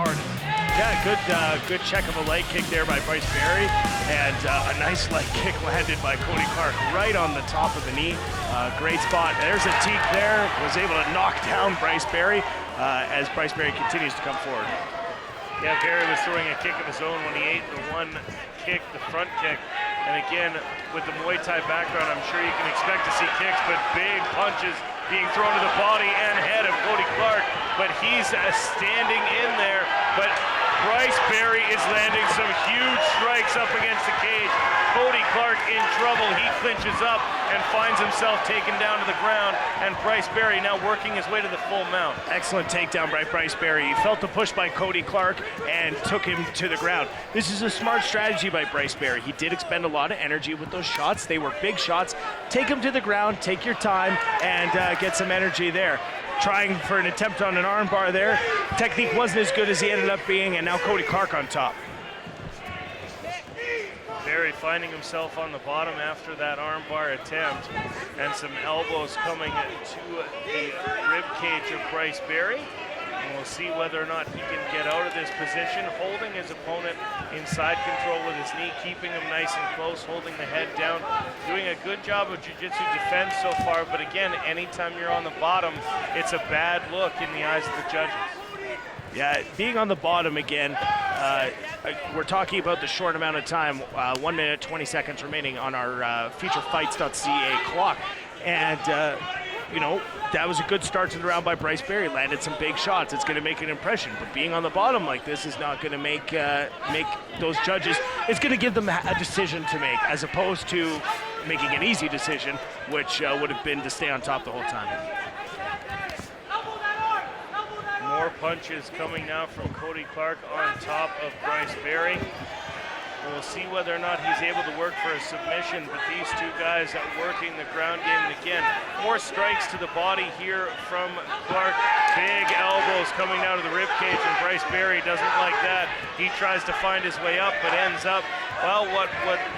hardest. Yeah, good check of a leg kick there by Bryce Berry, and a nice leg kick landed by Cody Clarke right on the top of the knee. Great spot. There's a teak there, was able to knock down Bryce Berry as Bryce Berry continues to come forward. Yeah, Berry was throwing a kick of his own when he ate the one kick, the front kick. And again, with the Muay Thai background, I'm sure you can expect to see kicks, but big punches being thrown to the body and head of Cody Clarke. But he's standing in there. But Bryce Berry is landing some huge strikes up against the cage. Cody Clarke in trouble. He clinches up and finds himself taken down to the ground. And Bryce Berry now working his way to the full mount. Excellent takedown by Bryce Berry. He felt the push by Cody Clarke and took him to the ground. This is a smart strategy by Bryce Berry. He did expend a lot of energy with those shots. They were big shots. Take him to the ground, take your time, and get some energy there. Trying for an attempt on an armbar there. Technique wasn't as good as he ended up being, and now Cody Clarke on top. Berry finding himself on the bottom after that armbar attempt, and some elbows coming to the rib cage of Bryce Berry. And we'll see whether or not he can get out of this position, holding his opponent in side control with his knee, keeping him nice and close, holding the head down, doing a good job of jiu-jitsu defense so far. But again, anytime you're on the bottom, it's a bad look in the eyes of the judges. Yeah, being on the bottom again, we're talking about the short amount of time, 1 minute, 20 seconds remaining on our featurefights.ca clock. And, you know, that was a good start to the round by Bryce Berry. Landed some big shots. It's going to make an impression. But being on the bottom like this is not going to make those judges, it's going to give them a decision to make, as opposed to making an easy decision, which would have been to stay on top the whole time. More punches coming now from Cody Clarke on top of Bryce Berry. We'll see whether or not he's able to work for a submission, but these two guys are working the ground game. And again, more strikes to the body here from Clarke. Big elbows coming out of the ribcage, and Bryce Berry doesn't like that. He tries to find his way up, but ends up, well, what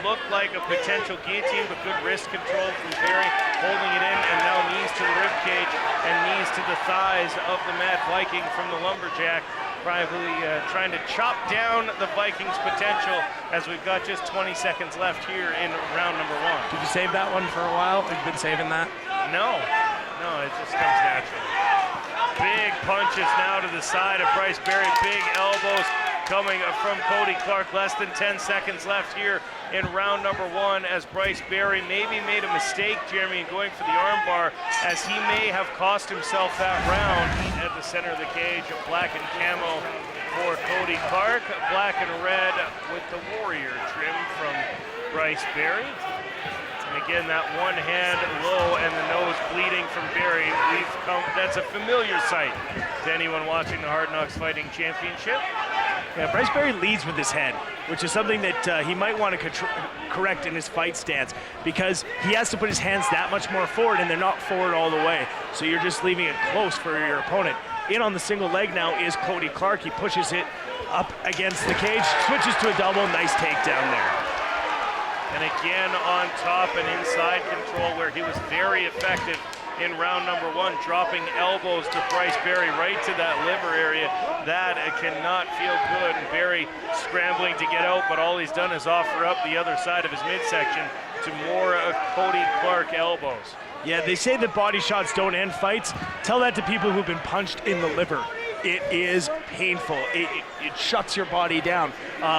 looked like a potential guillotine, but good wrist control from Berry, holding it in, and now knees to the ribcage and knees to the thighs of the Mad Viking from the Lumberjack. Probably trying to chop down the Vikings' potential, as we've got just 20 seconds left here in round number one. Did you save that one for a while? Have you been saving that? No, it just comes naturally. Big punches now to the side of Bryce Berry, big elbows coming from Cody Clarke. Less than 10 seconds left here in round number one, as Bryce Berry maybe made a mistake, Jeremy, in going for the armbar, as he may have cost himself that round. At the center of the cage, black and camo for Cody Clarke, black and red with the warrior trim from Bryce Berry. And again, that one hand low and the nose bleeding from Berry. That's a familiar sight to anyone watching the Hard Knocks Fighting Championship. Yeah, Bryce Berry leads with his head, which is something that he might want to correct in his fight stance, because he has to put his hands that much more forward, and they're not forward all the way. So you're just leaving it close for your opponent. In on the single leg now is Cody Clarke. He pushes it up against the cage, switches to a double. Nice takedown there. And again on top and inside control, where he was very effective in round number one, dropping elbows to Bryce Berry right to that liver area. That cannot feel good. And Berry scrambling to get out, but all he's done is offer up the other side of his midsection to more Cody Clarke elbows. Yeah, they say that body shots don't end fights. Tell that to people who've been punched in the liver. It is painful. It shuts your body down.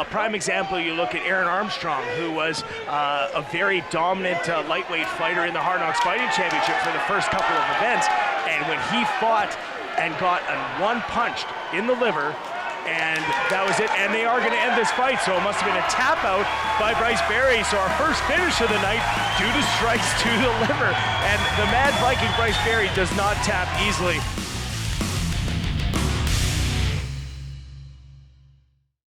Prime example, you look at Aaron Armstrong, who was a very dominant lightweight fighter in the Hard Knocks Fighting Championship for the first couple of events. And when he fought and got one punched in the liver, and that was it. And they are going to end this fight, so it must have been a tap out by Bryce Berry. So our first finish of the night due to strikes to the liver. And the Mad Viking Bryce Berry does not tap easily.